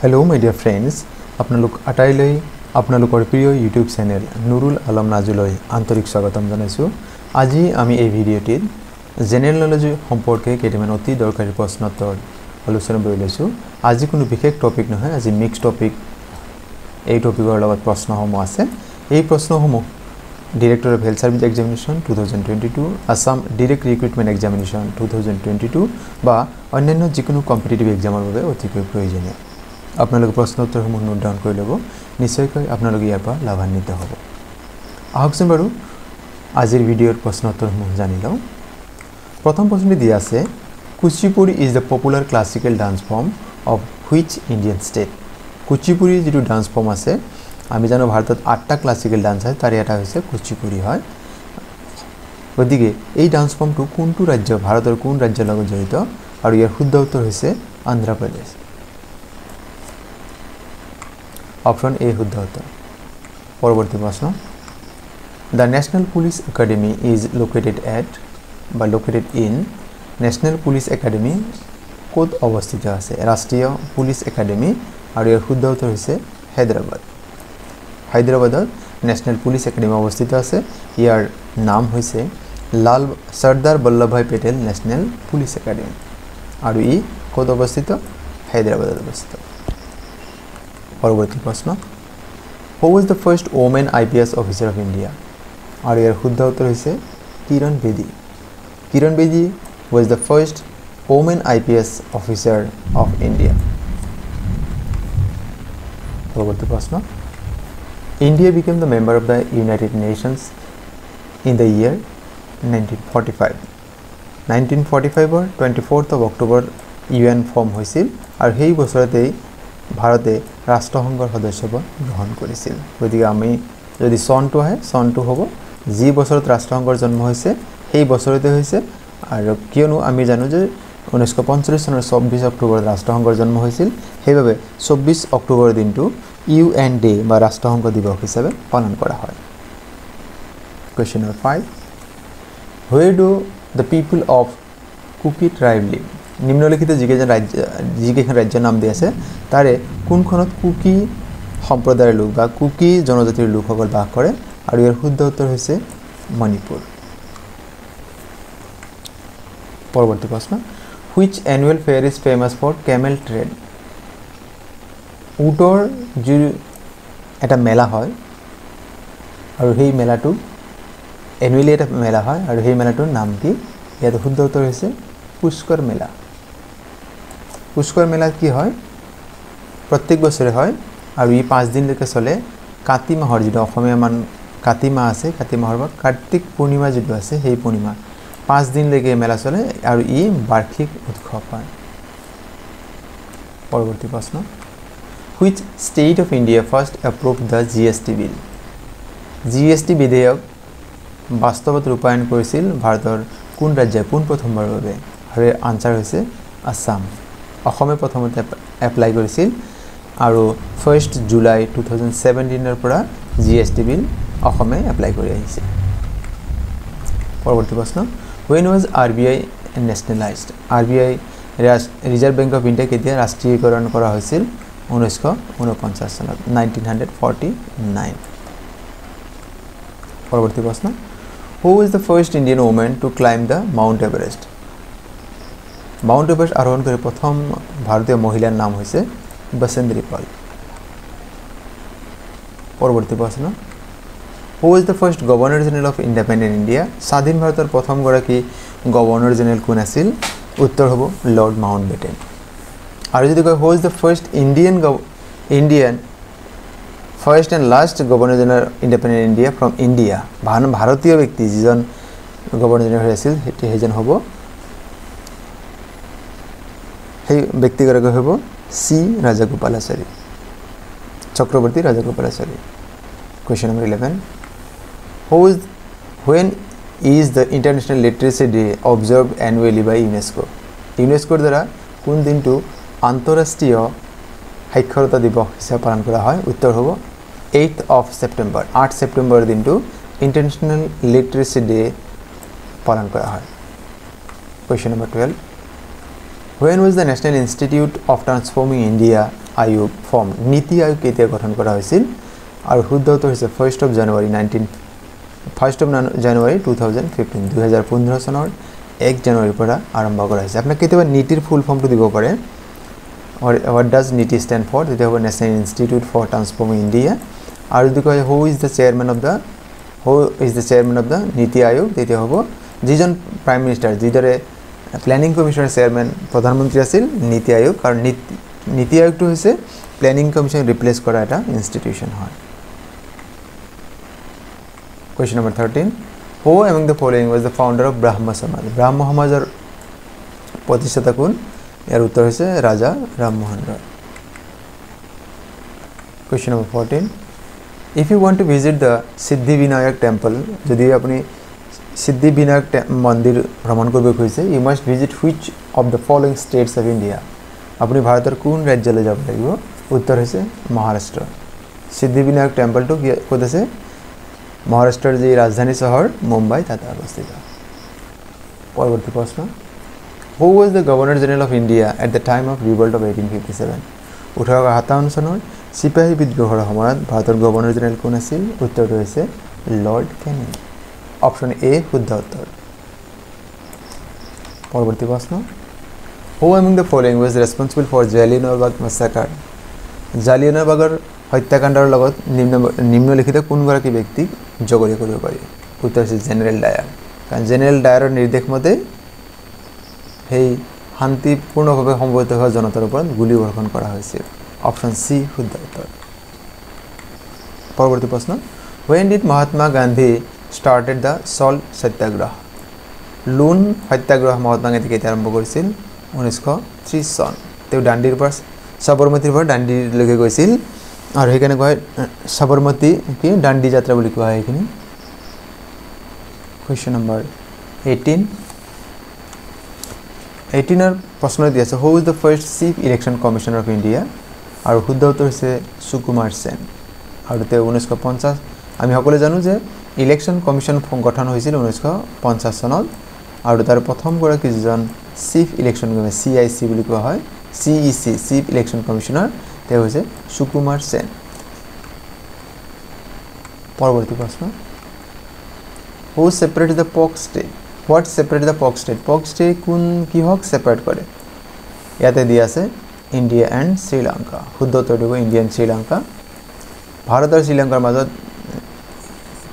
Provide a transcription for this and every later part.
Hello my dear friends, আপোনালোক আটাইলৈ আপোনালোকৰ প্ৰিয় ইউটিউব চেনেল নুৰুল আলম নাজুলৈ আন্তৰিক স্বাগতম জনাইছো। আজি আমি এই ভিডিঅ'টিত জেনাৰেল নলেজ সম্পৰ্কে কেইটামান অতি দৰকাৰী প্ৰশ্নোত্তৰ আলোচনা কৰি লৈছো। আজি কোনো বিশেষ টপিক নহয়, আজি মিক্স টপিক। এই টপিকৰ লগত প্ৰশ্নসমূহ আছে। এই প্ৰশ্নসমূহ Director of Health Service Examination 2022, Assam Direct Recruitment Examination 2022 বা অন্যান্য যিকোনো কম্পিটিটিভ এক্সামৰ বাবে অতিকৈ প্ৰয়োজনীয়। আপোনালোকে প্ৰশ্নোত্তৰসমূহ নোট ডাউন কৰি ল'ব, নিশ্চয়কৈ আপোনালোকে ইয়াৰ পৰা লাভান্বিত হ'ব। আহকচোন বাৰু আজিৰ ভিডিঅ'ৰ প্ৰশ্নোত্তৰসমূহ জানি লওঁ। প্ৰথম প্ৰশ্নটি দিয়া আছে, Kuchipudi is the popular classical dance form of which Indian state? Kuchipudi যিটো ডান্স ফৰ্ম আছে, আমি জানো ভাৰতত 8টা ক্লাছিকেল ডান্স আছে, তাৰে এটা হৈছে কুচিপুড়ি হয়। গতিকে এই ডান্স ফৰ্মটো কোনটো ৰাজ্য, ভাৰতৰ কোন ৰাজ্যৰ লগত জড়িত? আৰু ইয়াৰ শুদ্ধ উত্তৰ হৈছে অন্ধ্ৰপ্ৰদেশ। অপশ্যন এ শুদ্ধ উত্তৰ। পৰৱৰ্তী প্ৰশ্ন, the national police academy is located at বা located in, national police academy ক'ত অৱস্থিত আছে? ৰাষ্ট্ৰীয় পুলিচ একাডেমি, আৰু ইয়াৰ শুদ্ধ উত্তৰ হৈছে হায়দৰাবাদ। হায়দৰাবাদত নেশ্যনেল পুলিচ একাডেমি অৱস্থিত আছে। ইয়াৰ নাম হৈছে Sardar Vallabhbhai Patel national police academy, আৰু ই ক'ত অৱস্থিত? হায়দৰাবাদত অৱস্থিত। পৰৱৰ্তী প্ৰশ্ন, who was the first women IPS officer of India? আৰু ইয়াৰ শুদ্ধ উত্তৰ হৈছে কিৰণ বেদী। কিৰণ বেদী was the first women IPS officer of India. পৰৱৰ্তী প্ৰশ্ন, India became the member of the United Nations in the year 1945. 1945 24th of October UN form হৈছিল, আৰু সেই বছৰতেই ভাৰতে ৰাষ্ট্ৰসংঘৰ সদস্যপদ গ্ৰহণ কৰিছিল। গতিকে আমি যদি চনটো আহে, চনটো হ'ব যি বছৰত ৰাষ্ট্ৰসংঘৰ জন্ম হৈছে সেই বছৰতে হৈছে। আৰু কিয়নো আমি জানো যে 1945 চনৰ 24 অক্টোবৰত ৰাষ্ট্ৰসংঘৰ জন্ম হৈছিল, সেইবাবে 24 অক্টোবৰ দিনটো UN ডে বা ৰাষ্ট্ৰসংঘ দিৱস হিচাপে পালন কৰা হয়। Question number 5, where do the people of Kuki tribe live? নিম্নলিখিত যিকেইখন ৰাজ্যৰ নাম দিয়া আছে তাৰে কোনখনত কুকি সম্প্ৰদায়ৰ লোক বা কুকি জনজাতিৰ লোকসকল বাস কৰে? আৰু ইয়াৰ শুদ্ধ উত্তৰ হৈছে মণিপুৰ। পৰৱৰ্তী প্ৰশ্ন, which annual fair is famous for camel trade? উটৰ যি এটা মেলা হয়, আৰু সেই মেলাটো এনুৱেলি এটা মেলা হয়, আৰু সেই মেলাটোৰ নাম কি? ইয়াত শুদ্ধ উত্তৰ হৈছে পুষ্কৰ মেলা। পুষ্কৰ মেলা কি হয়? প্ৰত্যেক বছৰে হয়, আৰু ই 5 দিনলৈকে চলে। কাতি মাহৰ যিটো অসমীয়া কাতি মাহ আছে, কাতি মাহৰ পৰা কাৰ্তিক পূৰ্ণিমা যিটো আছে সেই পূৰ্ণিমা 5 দিনলৈকে মেলা চলে, আৰু ই বাৰ্ষিক উৎসৱ হয়। পৰৱৰ্তী প্ৰশ্ন, which state of India first approve the GST bill? GST বিধেয়ক বাস্তৱত ৰূপায়ণ কৰিছিল ভাৰতৰ কোন ৰাজ্যই পোনপ্ৰথমবাৰৰ বাবে? আৰু আনচাৰ হৈছে আছাম। অসমে প্ৰথমতে এপ্লাই কৰিছিল, আৰু 1 জুলাই 2017 পৰা GST বিল অসমে এপ্লাই কৰি আহিছে। পৰৱৰ্তী প্ৰশ্ন, when was RBI নেশ্যনেলাইজড? RBI reserve bank of India কেতিয়া ৰাষ্ট্ৰীয়কৰণ কৰা হৈছিল? 1949 চনত, 1949। পৰৱৰ্তী প্ৰশ্ন, who is the first Indian women to climb the mount Everest? Mount Everest আৰোহণ কৰি প্ৰথম ভাৰতীয় মহিলাৰ নাম হৈছে বসেন্দ্ৰী পাল। পৰৱৰ্তী প্ৰশ্ন, who is the first governor general of independent India? স্বাধীন ভাৰতৰ প্ৰথমগৰাকী গভৰ্ণৰ জেনেৰেল কোন আছিল? উত্তৰ হ'ব লৰ্ড মাউণ্ট বেটেন। আৰু যদি কয় who is the first Indian first and last governor general independent India from India, ভাৰতীয় ব্যক্তি যিজন গভৰ্ণৰ জেনেৰেল আছিল সেইজন হ'ব, সেই ব্যক্তিগৰাকী হ'ব C Rajagopalachari, Chakravarti Rajagopalachari. Question number 11, when is the international literacy day observed annually by UNESCO? ইউনেস্কোৰ দ্বাৰা কোন দিনটো আন্তঃৰাষ্ট্ৰীয় সাক্ষৰতা দিৱস হিচাপে পালন কৰা হয়? উত্তৰ হ'ব 8 ছেপ্টেম্বৰ। 8 ছেপ্টেম্বৰৰ দিনটো ইণ্টাৰনেশ্যনেল লিটাৰেচি ডে পালন কৰা হয়। Question number 12, When was the National Institute of Transforming India আয়োগ ফৰ্ম নীতি আয়োগ কেতিয়া গঠন কৰা হৈছিল আৰু শুদ্ধ উত্তৰ হৈছে 1st of January 2015 2015 চনৰ 1 জানুৱাৰীৰ পৰা আৰম্ভ কৰা হৈছে আপোনাক কেতিয়াবা নীতিৰ ফুল ফৰ্মটো দিব পাৰে what does NITI stand for তেতিয়া হ'ব National Institute for Transforming India আৰু যদি কয় who is the chairman of the নীতি আয়োগ তেতিয়া হ'ব যিজন প্ৰাইম মিনিষ্টাৰ যিদৰে প্ল্যানিং কমিশনৰ চেয়াৰম্যান প্ৰধানমন্ত্ৰী আছিল নীতি আয়োগ কাৰণ নীতি আয়োগটো হৈছে প্ল্যানিং কমিশন ৰিপ্লেস কৰা এটা ইনষ্টিটিউশন হয় Question number 13 Who among the following was the founder of Brahmo Samaj Brahmo সমাজৰ প্ৰতিষ্ঠাতা কোন ইয়াৰ উত্তৰ হৈছে ৰাজা ৰামমোহন ৰয় Question number 14 If you want to visit the Siddhivinayak temple যদি আপুনি Siddhivinayak মন্দিৰ ভ্ৰমণ কৰিব খুজিছে you must visit which of the following states of India আপুনি ভাৰতৰ কোন ৰাজ্যলৈ যাব লাগিব উত্তৰ হৈছে মহাৰাষ্ট্ৰ Siddhivinayak টেম্পলটো ক'ত আছে মহাৰাষ্ট্ৰৰ যি ৰাজধানী চহৰ মুম্বাই তাতে অৱস্থিত পৰৱৰ্তী প্ৰশ্ন Who was the Governor General of India at the time of revolt of 1857 1857 চনৰ সিপাহী বিদ্ৰোহৰ সময়ত ভাৰতৰ গভৰ্ণৰ জেনেৰেল কোন আছিল উত্তৰটো হৈছে লৰ্ড কেনিং অপচন এ শুদ্ধ উত্তৰ পৰৱৰ্তী প্ৰশ্ন Who among the following was responsible for Jallianwala Bagh massacre জালিয়ানৱালাবাগৰ হত্যাকাণ্ডৰ লগত নিম্নলিখিত কোনগৰাকী ব্যক্তিক জগৰীয়া কৰিব পাৰি উত্তৰ হৈছে জেনাৰেল ডায়াৰ কাৰণ জেনাৰেল ডায়াৰৰ নিৰ্দেশ মতে সেই শান্তিপূৰ্ণভাৱে সমবেত হোৱা জনতাৰ ওপৰত গুলি বৰ্ষণ কৰা হৈছিল অপচন সি শুদ্ধ উত্তৰ পৰৱৰ্তী প্ৰশ্ন When did Mahatma Gandhi started the salt satyagraha লোন সত্যাগ্ৰহ মহাত্মা গান্ধী কেতিয়া আৰম্ভ কৰিছিল 1930 চন তেওঁ দাণ্ডিৰ পৰা সাবৰমতীৰ পৰা দাণ্ডিলৈকে গৈছিল আৰু সেইকাৰণে কয় সাবৰমতী কি দাণ্ডি যাত্ৰা বুলি কোৱা হয় এইখিনি Question number 18 18 প্ৰশ্ন দিয়া আছে Who is the first chief election commissioner of India আৰু শুদ্ধ উত্তৰ হৈছে সুকুমাৰ সেন আৰু তেওঁ 1950 আমি সকলোৱে জানো যে ইলেকশন কমিশন গঠন হৈছিল 1950 চনত আৰু তাৰ প্ৰথম গৰাকী যিজন চিফ ইলেকশন কমিশনাৰ CIC বুলি কোৱা হয় CEC চিফ ইলেকশন কমিশনাৰ তেওঁ হৈছে সুকুমাৰ সেন পৰৱৰ্তী প্ৰশ্ন Who separated the Polk state What separated the Polk state Polk state কোন কি হক সেপাৰেট কৰে ইয়াতে দিয়া আছে ইন্ডিয়া এণ্ড শ্ৰীলংকা শুদ্ধ উত্তৰটো হ'ব ইন্ডিয়া এণ্ড শ্ৰীলংকা ভাৰত আৰু শ্ৰীলংকাৰ মাজত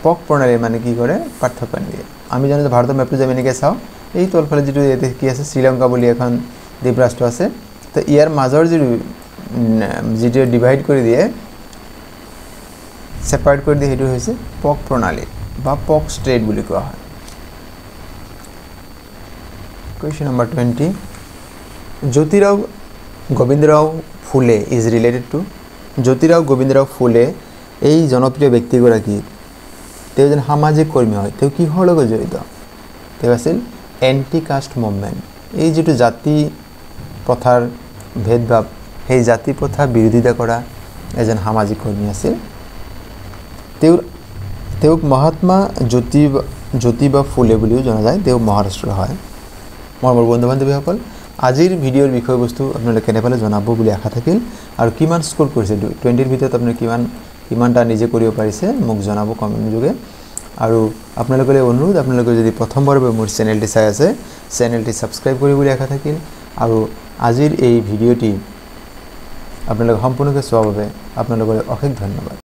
পক প্ৰণালী মানে কি কৰে পাৰ্থক্য দিয়ে আমি জানো যে ভাৰতৰ মেপটো যেনে এনেকৈ চাও এই তলফালে যেটো ইয়াতে কি আছে শ্ৰীলংকা বুলি এখন দ্বীপ ৰাষ্ট্ৰ আছে তো ইয়াৰ মাজৰ যেটো ডিভাইড কৰি দিয়ে সেপাৰেট কৰি দিয়ে হেতু হৈছে পক প্ৰণালী বা পক ষ্ট্ৰেট বুলি কোৱা হয় Question number 20 Jyotirao Gobindarao Phule is related to Jyotirao Gobindarao Phule এই জনপ্ৰিয় ব্যক্তিগৰাকী তেওঁ যেন সামাজিক কৰ্মী হয় তেওঁ কি হল লগত জড়িত তেওঁ আছিল এন্টি কাষ্ট মুভমেন্ট এই যেটো জাতি প্ৰথাৰ ভেদভাৱ সেই জাতি প্ৰথা বিৰোধিতা কৰা এজন সামাজিক কৰ্মী আছিল তেওঁক মহাত্মা জ্যোতিবা ফুলে বুলিও জনা যায় তেওঁ মহাৰাষ্ট্ৰৰ হয় মোৰ বন্ধু বান্ধৱীসকল আজিৰ ভিডিঅ'ৰ বিষয়বস্তু আপোনালোকে কেনেপালে জনাব বুলি আশা থাকিল আৰু কিমান স্কোৰ কৰিছে 20 ৰ ভিতৰত আপুনি কিমানটা নিজে কৰিব পাৰিছে মোক জনাব কমেন্ট যোগে আৰু আপোনালোকলৈ অনুৰোধ আপোনালোকে যদি প্ৰথমবাৰলৈ মোৰ চেনেলটি চাই আছে চেনেলটি সাবস্ক্ৰাইব কৰি বুলি আশা থাকিল আৰু আজিৰ এই ভিডিঅ'টি আপোনালোকে সম্পূৰ্ণকৈ চোৱাৰ বাবে আপোনালোকলৈ অশেষ ধন্যবাদ